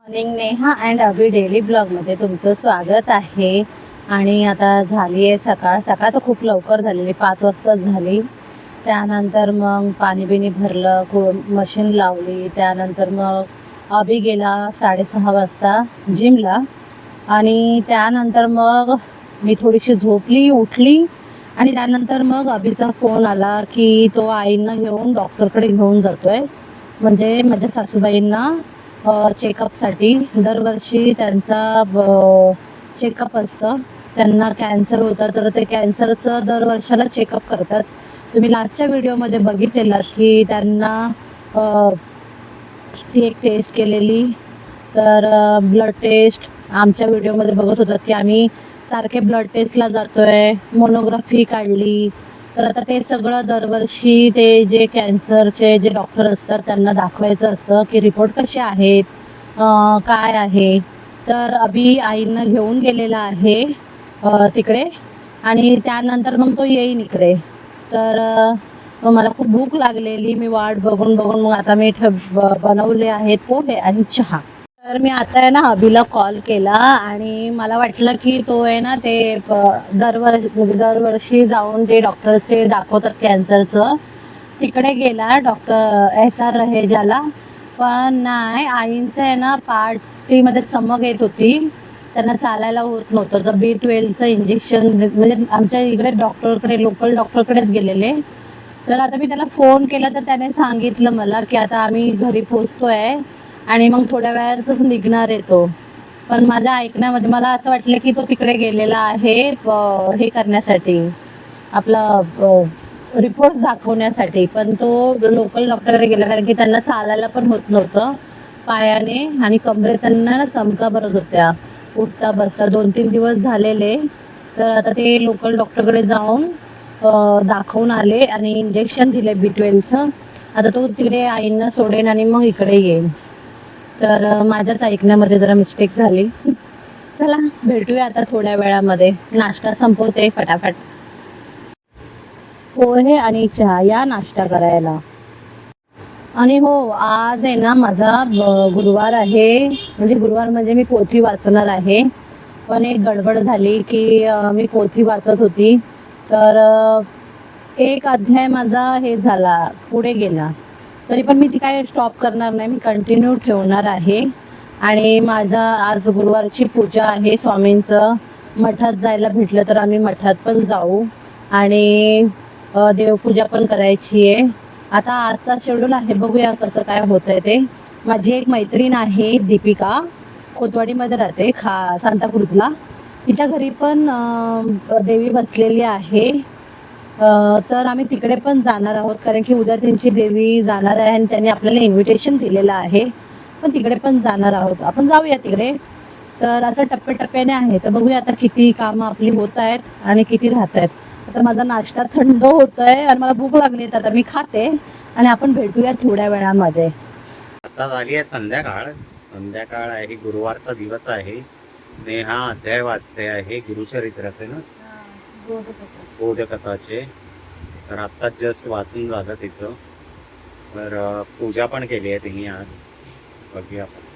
Morning Neha and Abhi daily ब्लॉगमध्ये तुमचं स्वागत आहे. आणि आता झाली आहे सकाळ. सकाळ तर खूप लवकर झालेली, 5 वाजता झाली. त्यानंतर मग पाणी बिणी भरलं, मशीन लावली. त्यानंतर मग अभि गेला 6:30 वाजता जिमला. आणि त्यानंतर मग मी थोडीशी झोपली, उठली. आणि त्यानंतर मग अभिचा फोन आला की तो आईंना घेऊन डॉक्टरकडे घेऊन जातोय. म्हणजे माझ्या सासूबाईंना चेकअपसाठी. दरवर्षी त्यांचा चेकअप असतं. त्यांना कॅन्सर होता, तर ते कॅन्सरचं दरवर्षाला चेकअप करतात. तुम्ही लास्टच्या व्हिडिओमध्ये बघितलेलात की त्यांना ती एक टेस्ट केलेली. तर ब्लड टेस्ट आमच्या व्हिडिओमध्ये बघत होतात की आम्ही सारखे ब्लड टेस्टला जातोय, मोनोग्राफी काढली. तर आता ते सगळं दरवर्षी ते जे कॅन्सरचे जे डॉक्टर असतात त्यांना दाखवायचं असतं की रिपोर्ट कसे आहेत, काय आहे. तर अभि आईंना घेऊन गेलेला आहे तिकडे. आणि त्यानंतर मग तो येईन इकडे. तर मला खूप भूक लागलेली. मी वाट बघून बघून मग आता मी बनवले आहेत पोहे आणि चहा. तर मी आता आहे ना अभिला कॉल केला आणि मला वाटलं की तो आहे ना ते दरवर्षी जाऊन ते डॉक्टरचे दाखवतात कॅन्सरचं, तिकडे गेला डॉक्टर SR रहेजाला. पण नाही, आईंचं आहे ना पाठीमध्ये चमक येत होती, त्यांना चालायला होत नव्हतं. तर B12चं इंजेक्शन, म्हणजे आमच्या इकडे डॉक्टरकडे, लोकल डॉक्टरकडेच गेलेले. तर आता मी त्याला फोन केला तर त्याने सांगितलं मला की आता आम्ही घरी पोचतोय आणि मग थोड्या वेळातच निघणार आहे तो. पण माझ्या ऐकण्यामध्ये मला असं वाटलं की तो तिकडे गेलेला आहे हे करण्यासाठी, आपला रिपोर्ट दाखवण्यासाठी. पण तो लोकल डॉक्टरकडे गेला, कारण की त्यांना चालायला पण होत नव्हतं पायाने आणि कमरेत त्यांना चमका भरत होत्या उठता बसता. 2-3 दिवस झालेले. तर आता ते लोकल डॉक्टरकडे जाऊन दाखवून आले आणि इंजेक्शन दिले B12चं. आता तो तिकडे आईंना सोडेन आणि मग इकडे येईल. तर माझ्याच ऐकण्यामध्ये जरा मिस्टेक झाली. चला भेटूया आता थोड्या वेळामध्ये. नाश्ता संपवते फटाफट. पोहे आणि चहा या नाश्ता करायला. आणि हो, आज आहे ना माझा गुरुवार आहे. म्हणजे गुरुवार म्हणजे मी पोथी वाचणार आहे. पण एक गडबड झाली की मी पोथी वाचत होती, तर एक अध्याय माझा हे झाला, पुढे गेला. तरी पण मी ती काय स्टॉप करणार नाही, मी कंटिन्यू ठेवणार आहे. आणि माझा आज गुरुवारची पूजा आहे स्वामींचं. मठात जायला भेटलं तर आम्ही मठात पण जाऊ आणि देवपूजा पण करायची आहे. आता आजचा शेड्यूल आहे, बघूया कसं काय होतंय ते. माझी एक मैत्रीण आहे दीपिका, खोतवाडीमध्ये राहते, सांताक्रूजला. तिच्या घरी पण देवी बसलेली आहे. तर आम्ही तिकडे पण जाणार आहोत, कारण की उद्या त्यांची देवी जाणार आहे आणि त्यांनी आपल्याला इन्व्हिटेशन दिलेलं आहे. पण तिकडे पण जाणार आहोत, आपण जाऊया तिकडे. तर असं टप्प्याटप्प्याने आहे. तर बघूया आता किती कामं आपली होत आहेत आणि किती राहत आहेत. आता माझा नाश्ता थंड होत आहे आणि मला भूक लागली आहे, आता मी खाते आणि आपण भेटूया थोड्या वेळामध्ये. आता झाली आहे संध्याकाळ. संध्याकाळ आहे, गुरुवारचा दिवस आहे. नेहा अध्याय वाचते आहे गुरुचरित्राचे ना, बोधकथाचे. तर आत्ताच जस्ट वाचून झालं तिचं. तर पूजा पण केली आहे तिने आज. बघूया आपण.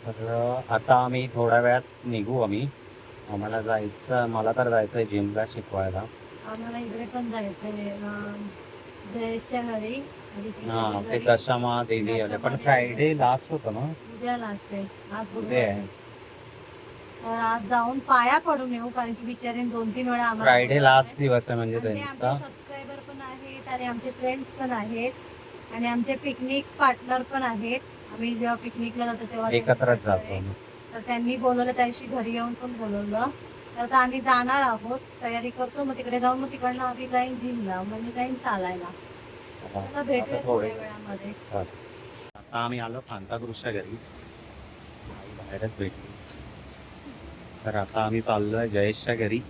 तर आता आम्ही थोड्या वेळात निघू. आम्हाला जायचं, मला तर जायचं आहे जिमला शिकवायला. आम्हाला इकडे पण जायचंय जयेशच्या घरी. हा, ते दशामा देवी आले. पण फ्रायडे लास्ट होतं ना, उद्या लास्ट आहे. आज उद्या आहे. तर आज जाऊन पाया पडून येऊ, कारण की बिचारे 2-3 वेळा फ्रायडे लास्ट दिवस आहे म्हणजे आमचे त्यांचा. सबस्क्रायबर पण आहेत आणि आमचे फ्रेंड्स पण आहेत आणि आमचे पिकनिक पार्टनर पण आहेत. आम्ही जेव्हा पिकनिकला जातो तेव्हा एकत्रच जातो. तर त्यांनी बोलवलं, त्याशी घरी येऊन पण बोलवलं. तर आता आम्ही जाणार आहोत, तयारी करतो. मग तिकडे जाऊन मग तिकडनं आम्ही जाईन जिमला, म्हणजे जाईन चालायला. आता भेटूया थोड्या वेळामध्ये. आता आम्ही आलो सांताक्रूजच्या घरी, बाहेरच भेटलो. तर आता आम्ही चाललोय जयेशच्या घरी.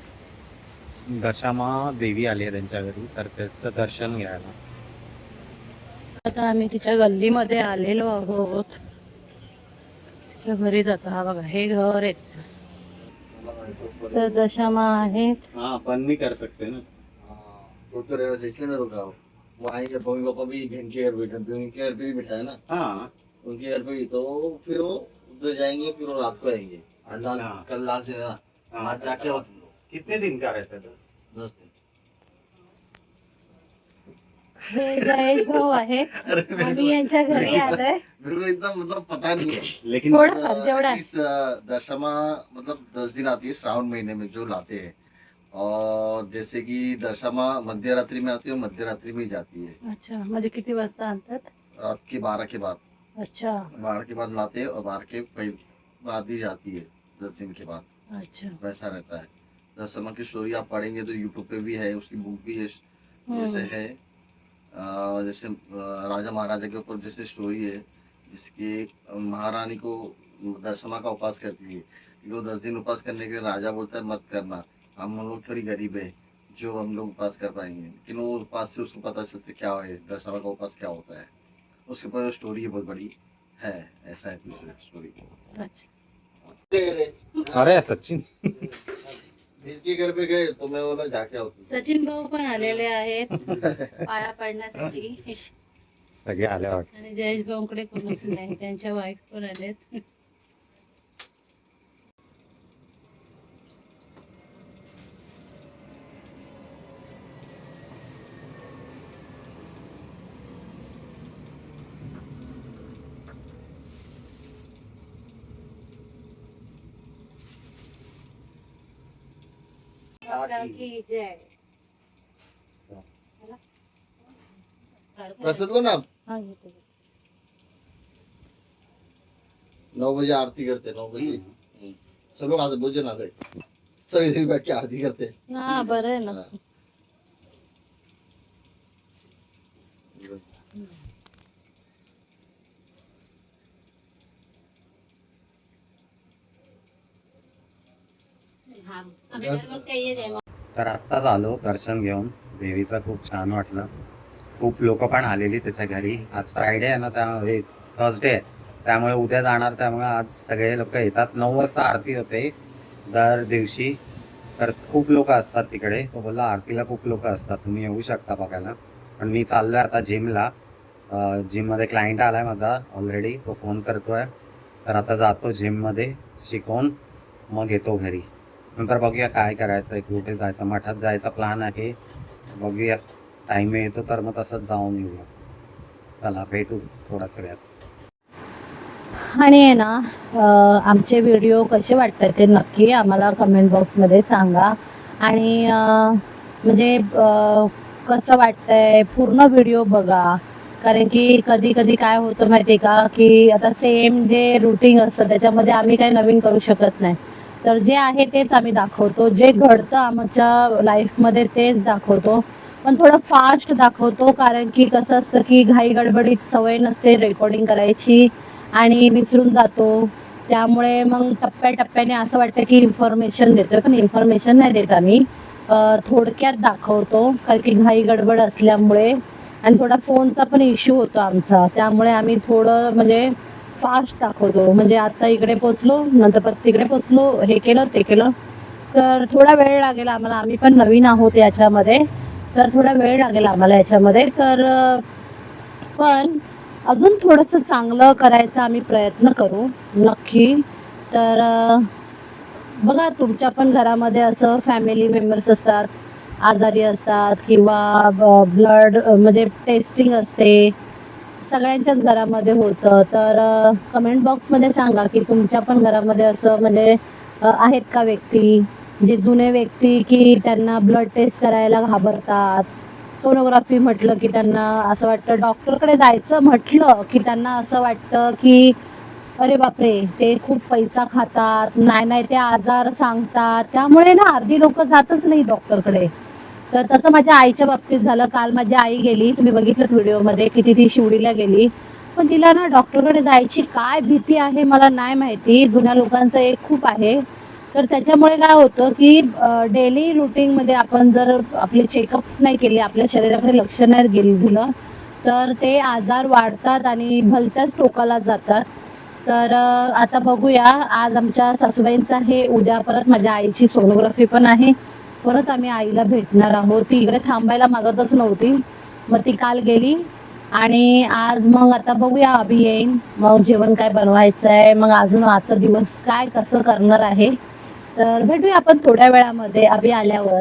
दशामा देवी आली आहे त्यांच्या घरी, तर त्याचं दर्शन घ्यायला. आता आम्ही तिच्या गल्लीमध्ये आलेलो आहोत. आमच्या घरी जातो. हा बघा हे घर आहे. तर दशामा आहेत. हाँ अपन नहीं कर सकते ना. वो तो रेवा इसलिए मैं रुका हूँ. वहाँ के मम्मी पापा भी बहन के घर बैठे थे, उनके घर पे भी बैठा है ना, हाँ उनके घर पे भी. तो फिर वो उधर जाएंगे, फिर वो रात को आएंगे. आज हाँ. कल लास्ट दिन है ना, हाँ. आज जाके और कितने दिन का रहता है? 10 दिन. हे जयेश भाऊ आहेत. अरे आम्ही यांच्या घरी आलोय. मेरे को इतना मतलब पता नहीं है. लेकिन थोड़ा जेवढा इस दशमा मतलब 10 दिन आती है श्रावण महीने में जो लाते हैं. और जैसे कि दशमा मध्य रात्रि में आती है, मध्य रात्रि में ही जाती है. अच्छा म्हणजे किती वाजता आणतात? रात के 12 के बाद. अच्छा 12 के बाद लाते हैं और 12 के बाद ही जाती है 10 दिन के बाद. अच्छा. वैसा रहता है. दशमा की स्टोरी आप पढ़ेंगे तो यूट्यूब पे भी है, उसकी बुक भी है. जैसे है जैसे राजा महाराजा के ऊपर जैसे स्टोरी है, जिसकी महारानी को दशमा का उपवास करती है. जो 10 दिन उपवास करने के राजा बोलता है मत करना, हम लोग थोड़ी गरीब है जो हम लोग उपवास कर पाएंगे. लेकिन वो उपवास से उसको पता चलता क्या है दशमा का उपवास क्या होता है. उसके ऊपर स्टोरी बहुत बड़ी है. ऐसा है स्टोरी. अच्छा. अरे सचिन के घर पे गए तो मैं बोला जाके आओ. सचिन भाऊ पण आलेले आहेत पाया पडण्यासाठी. सगळे आले वाटत. आणि जयेश भाऊकडे कोणच नाही, त्यांच्या वाईफ पण आलेत. की जय. प्रसाद लो ना. हा, घेते. 9 बजे आरती करते. 9 बजे सब लोग आज भोजन आते. सगळे घरी बैठ के आरती करते. हा बरं आहे ना. तर आत्ताच आलो दर्शन घेऊन. देवीचं खूप छान वाटलं. खूप लोक पण आलेली त्याच्या घरी. आज फ्रायडे आहे ना, त्यामुळे थर्सडे आहे, त्यामुळे उद्या जाणार. त्यामुळे आज सगळे लोक येतात. 9 वाजता आरती होते दर दिवशी. तर खूप लोक असतात तिकडे. तो बोलला आरतीला खूप लोक असतात, तुम्ही येऊ शकता बघायला. पण मी चाललोय आता जिमला. जिममध्ये क्लायंट आलाय माझा ऑलरेडी, तो फोन करतोय. तर आता जातो जिममध्ये, शिकवून मग येतो घरी. नंतर बघूया काय करायचं आहे, कुठे जायचं. मठात जायचा प्लॅन आहे, बघूया टाईम येतो तर मग तसंच जाऊन येऊया. चला भेटू थोड्याच वेळात. आणि आहे ना आमचे व्हिडिओ कसे वाटतात ते नक्की आम्हाला कमेंट बॉक्समध्ये सांगा. आणि म्हणजे कसं वाटतंय पूर्ण व्हिडिओ बघा. कारण की कधी कधी काय होतं माहिती आहे का, की आता सेम जे रुटीन असतं त्याच्यामध्ये आम्ही काही नवीन करू शकत नाही. तर जे आहे तेच आम्ही दाखवतो, जे घडतं आमच्या लाईफमध्ये तेच दाखवतो. पण थोडं फास्ट दाखवतो, कारण की कसं असतं की घाई गडबडीत सवय नसते रेकॉर्डिंग करायची आणि विसरून जातो. त्यामुळे मग टप्प्याटप्प्याने असं वाटतं की इन्फॉर्मेशन देतो, पण इन्फॉर्मेशन नाही देत आम्ही. थोडक्यात दाखवतो, कारण की घाई गडबड असल्यामुळे आणि थोडा फोनचा पण इश्यू होतो आमचा. त्यामुळे आम्ही थोडं म्हणजे फास्ट दाखवतो. म्हणजे आता इकडे पोचलो, नंतर परत तिकडे पोचलो, हे केलं ते केलं. तर थोडा वेळ लागेल आम्हाला. आम्ही पण नवीन आहोत याच्यामध्ये, तर थोडा वेळ लागेल आम्हाला याच्यामध्ये. तर पण अजून थोडंसं चांगलं करायचा आम्ही प्रयत्न करू नक्की. तर बघा, तुमच्या पण घरामध्ये असं फॅमिली मेंबर्स असतात, आजारी असतात, किंवा ब्लड म्हणजे टेस्टिंग असते, सगळ्यांच्याच घरामध्ये होतं. तर कमेंट बॉक्समध्ये सांगा की तुमच्या पण घरामध्ये असं म्हणजे आहेत का व्यक्ती, जे जुने व्यक्ती की त्यांना ब्लड टेस्ट करायला घाबरतात. सोनोग्राफी म्हटलं की त्यांना असं वाटतं, डॉक्टरकडे जायचं म्हटलं की त्यांना असं वाटतं की अरे बापरे ते खूप पैसा खातात, नाही ते आजार सांगतात. त्यामुळे ना अर्धी लोक जातच नाही डॉक्टरकडे. तर तसं माझ्या आईच्या बाबतीत झालं. काल माझी आई गेली, तुम्ही बघितलं व्हिडिओमध्ये, किती ती शिवडीला गेली. पण तिला ना डॉक्टरकडे जायची काय भीती आहे मला नाही माहिती. जुन्या लोकांचं एक खूप आहे. तर त्याच्यामुळे काय होतं की डेली रुटीनमध्ये आपण जर आपले चेकअप्स नाही केले, आपल्या शरीराकडे लक्ष नाही दिलं, तर ते आजार वाढतात आणि भलत्याच टोकाला जातात. तर आता बघूया. आज आमच्या सासूबाईंचं आहे, उद्या परत माझ्या आईची सोनोग्राफी पण आहे. परत आम्ही आईला भेटणार आहोत. ती इकडे थांबायला मागतच नव्हती, मग ती काल गेली. आणि आज मग आता बघूया, अभि येईन, मग जेवण काय बनवायचं आहे, मग अजून आजचा दिवस काय कसं करणार आहे. तर भेटूया आपण थोड्या वेळामध्ये अभि आल्यावर.